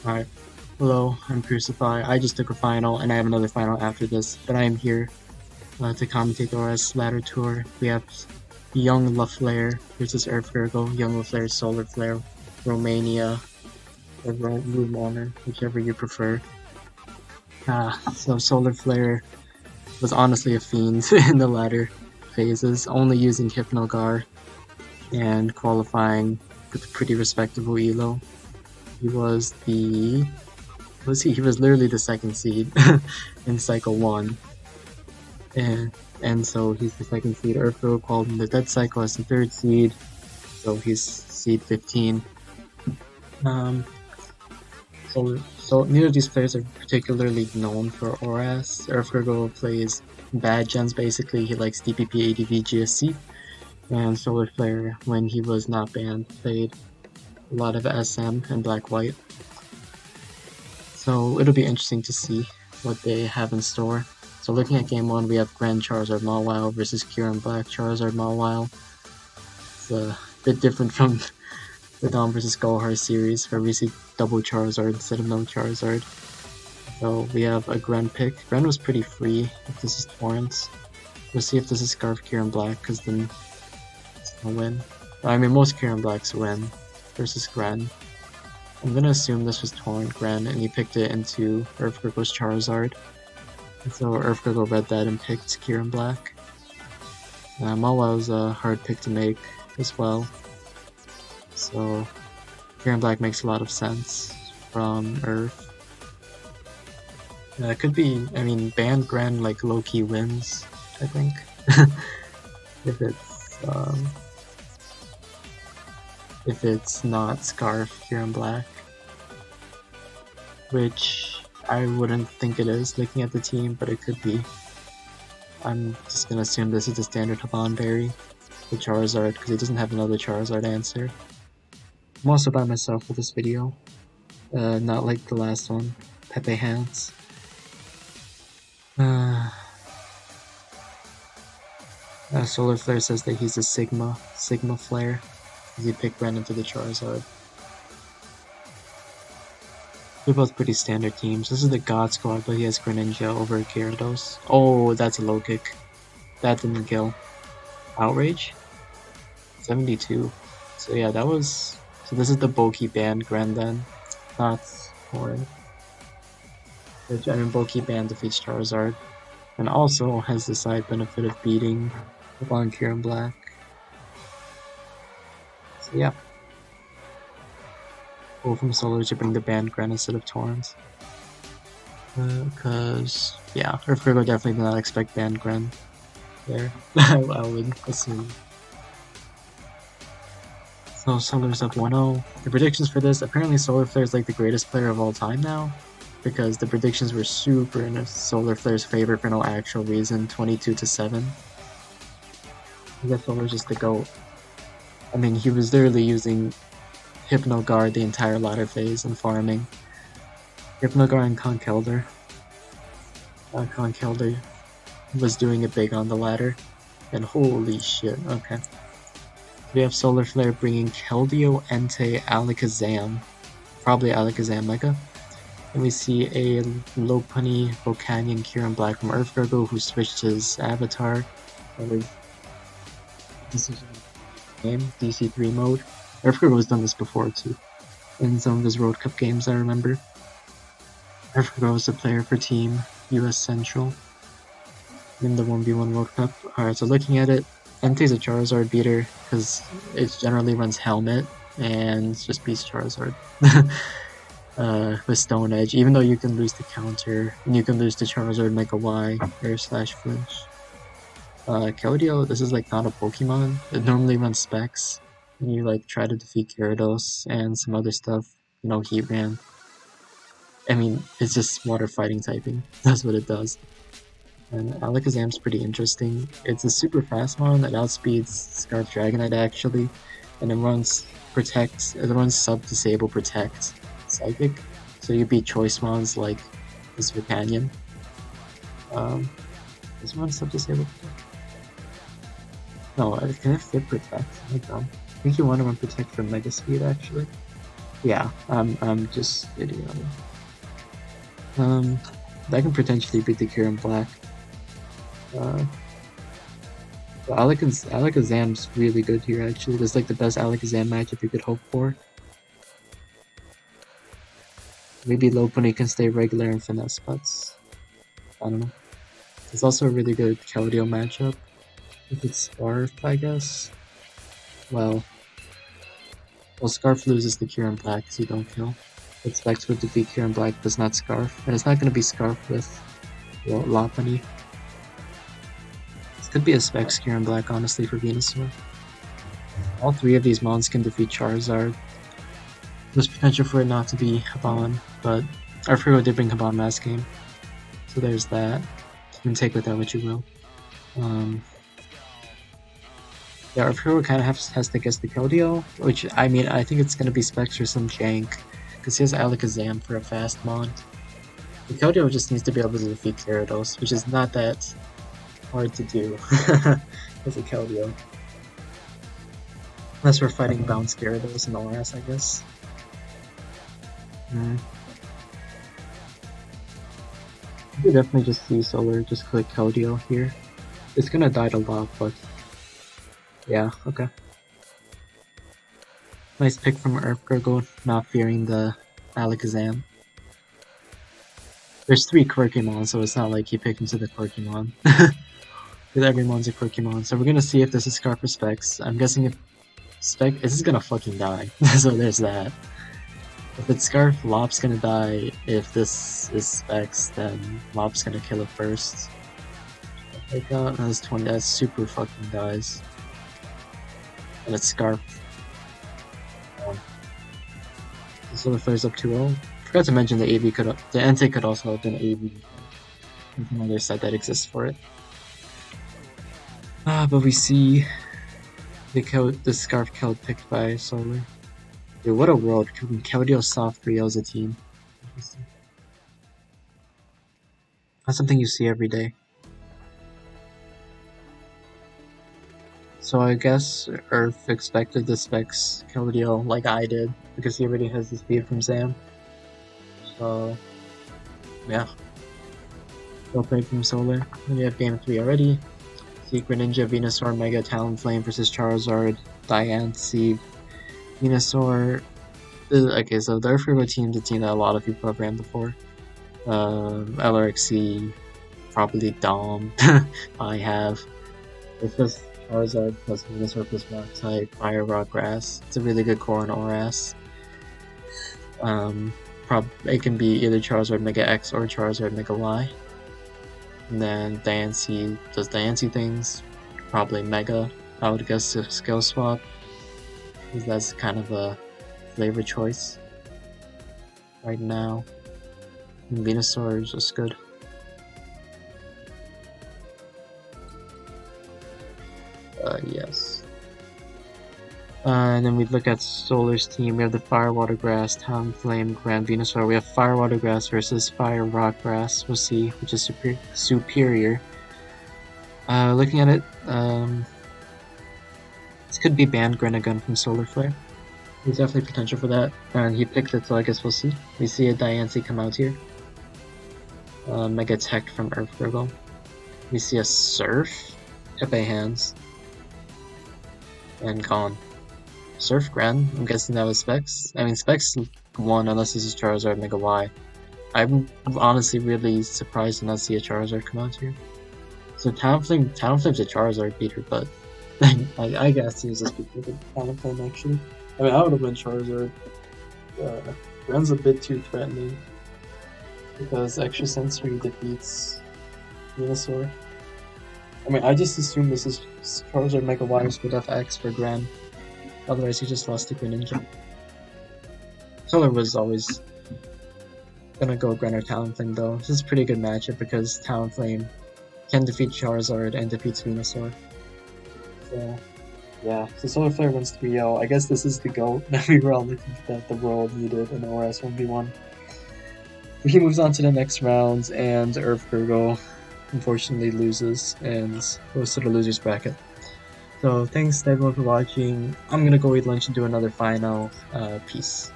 Alright, hello, I'm Crucify. I just took a final, and I have another final after this, but I am here to commentate the ORAS ladder tour. We have Young Laflare versus Urfgurgle, Young Laflare, Solarflare, Romania, or Room Honor, whichever you prefer. So Solarflare was honestly a fiend in the latter phases, only using Hypnogar and qualifying with a pretty respectable elo. He was the... he was literally the second seed in Cycle 1. And so he's the second seed. Urfgurgle called him the Dead Cycle as the third seed, so he's seed 15. So neither of these players are particularly known for ORAS. Urfgurgle plays bad gens basically. He likes DPP, ADV, GSC, and Solarflare, when he was not banned, played a lot of SM and Black-White. So it'll be interesting to see what they have in store. So looking at game 1, we have Grand Charizard Mawile versus Kieran Black Charizard Mawile. It's a bit different from the Dom vs. Gohar series, where we see double Charizard instead of no Charizard. So we have a Gren pick. Gren was pretty free if this is Torrents. We'll see if this is Scarf Kieran Black, because then it's a win. I mean, most Kieran Blacks win versus Gren. I'm gonna assume this was Torrent Gren, and he picked it into Urfgurgle's Charizard. And so Urfgurgle read that and picked Kieran Black. Mawile was a hard pick to make as well. So Kieran Black makes a lot of sense from Urf. It could be, I mean, banned Gren like low-key wins, I think. if it's not Scarf Kieran Black, which I wouldn't think it is looking at the team, but it could be. I'm just gonna assume this is the standard Habanberry, the Charizard, because he doesn't have another Charizard answer. I'm also by myself with this video, not like the last one, Pepe Hands. Solarflare says that he's a Sigma Flare. He picked Gren into the Charizard. They're both pretty standard teams. This is the God Squad, but he has Greninja over Gyarados. Oh, that's a low kick. That didn't kill. Outrage? 72. So yeah, that was... So this is the bulky banned Gren then. Not Horn. Which, I mean, bulky banned defeats Charizard. And also has the side benefit of beating upon Kieran Black. So yeah. Cool from Solar to bring the banned Gren instead of Torrents. Because, yeah, Urfgurgle definitely did not expect banned Gren there. I would assume. So Solar's up 1-0. The predictions for this, apparently Solarflare is like the greatest player of all time now, because the predictions were super in Solarflare's favor for no actual reason, 22-7. I guess Solar's just the GOAT. I mean, he was literally using Hypnoguard the entire ladder phase and farming. Hypnoguard and Conkeldurr. Conkeldurr was doing it big on the ladder, and holy shit, okay. We have Solarflare bringing Keldeo, Entei, Alakazam, probably Alakazam Mega. And we see a Lopunny, Volcanion, Kieran Black from Urfgurgle, who switched his avatar. Decision game, DC3 mode. Urfgurgle has done this before too, in some of his Road Cup games, I remember. Urfgurgle is a player for Team US Central in the 1v1 World Cup. Alright, so looking at it, Entei's a Charizard beater, because it generally runs Helmet, and just beats Charizard. With Stone Edge, even though you can lose the counter, and you can lose the Charizard Mega Y, or slash flinch. Keldeo, this is like not a Pokemon. It normally runs Specs, and you like try to defeat Gyarados and some other stuff, you know, Heatran. I mean, it's just water fighting typing, that's what it does. And Alakazam's pretty interesting. It's a super fast one that outspeeds Scarf Dragonite actually, and it runs Protect, it runs Sub-Disable Protect Psychic, so you beat choice mons like this Volcanion. Does it run Sub-Disable Protect? No, can it fit Protect? I think you want to run Protect for Mega Speed actually. Yeah, I'm just idiotic. That can potentially beat the Kieran Black. Alakazam's really good here, actually. This is like the best Alakazam matchup you could hope for. Maybe Lopunny can stay regular and finesse, but I don't know. It's also a really good Keldeo matchup. If it's Scarf, I guess. Well, Scarf loses to Kieran Black because you don't kill. But Specs would defeat Kieran Black, but it's not Scarf. And it's not going to be Scarf with Lopunny. This could be a Specs Kieran Black, honestly, for Venusaur. All three of these mons can defeat Charizard. There's potential for it not to be Haban, but Urfgurgle did bring Haban last game. So there's that. You can take with that what you will. Yeah, Urfgurgle kind of has to guess the Keldeo, which, I mean, I think it's going to be Specs or some jank, because he has Alakazam for a fast mon. The Keldeo just needs to be able to defeat Gyarados, which is not that hard to do as a Keldeo. Unless we're fighting Bounce Gyarados in ORAS, I guess. You could definitely just see Solar, just click Keldeo here. It's gonna die a lot, but yeah, okay. Nice pick from Urfgurgle, not fearing the Alakazam. There's 3 Quirkymon, so it's not like he picked into the Quirkymon. Because every mon's a Quirkymon. So we're gonna see if this is Scarf or Specs. I'm guessing if this is gonna fucking die. So there's that. If it's Scarf, Lop's gonna die. If this is Specs, then Lop's gonna kill it first. Like that's 20. That's super fucking dies. And it's Scarf. So the Solarflare's up 2-0. Forgot to mention the AV could, the Entei could also have been AV. There's another set that exists for it. But we see the Scarf Keld picked by Solar. Dude, what a world. Keldeo soft Rio as a team. That's something you see every day. So I guess Earth expected the Specs Keldeo like I did, because he already has the speed from Zam. So, yeah. Well played from Solar. We have game 3 already. Secret Ninja, Venusaur, Mega Talonflame versus Charizard, Diancie, Venusaur. Okay, so the Urfgurgle team is a team that a lot of people have ran before. LRXC, probably Dom, I have. It's just Charizard plus Venusaur plus Rock type, Fire, Rock, Grass. It's a really good core in ORAS. It can be either Charizard Mega X or Charizard Mega Y. And then Diancie does Diancie things, probably Mega, I would guess, to skill swap, because that's kind of a flavor choice right now. And Venusaur is just good. Yes. And then we look at Solar's team. We have the Fire, Water, Grass, Talonflame, Grand Venusaur. We have Fire, Water, Grass versus Fire, Rock, Grass. We'll see which is superior. Looking at it, this could be banned Greningun from Solarflare. There's definitely potential for that. And he picked it, so I guess we'll see. We see a Diancie come out here. Mega Tech from Urfgurgle. We see a Surf, Pepe Hands, and gone. Surf Grand, I'm guessing that was Specs. I mean, Specs won unless this is Charizard Mega Y. I'm honestly really surprised to not see a Charizard come out here. So Talonflame's a Charizard beater, but I guess he was just beating the Talonflame actually. I mean, I would have been Charizard. Grand's a bit too threatening because Extra Sensory defeats Venusaur. I mean, I just assume this is Charizard Mega Y with FX for Grand. Otherwise, he just lost to Greninja. Solar was always gonna go Grand or Talonflame though. This is a pretty good matchup because Talonflame can defeat Charizard and defeats Venusaur. So, yeah. So Solarflare wins 3-0. I guess this is the GOAT that we were all looking that the world needed in ORAS 1v1. He moves on to the next round, and Urfgurgle unfortunately loses and goes to the loser's bracket. So thanks everyone for watching. I'm gonna go eat lunch and do another final. Peace.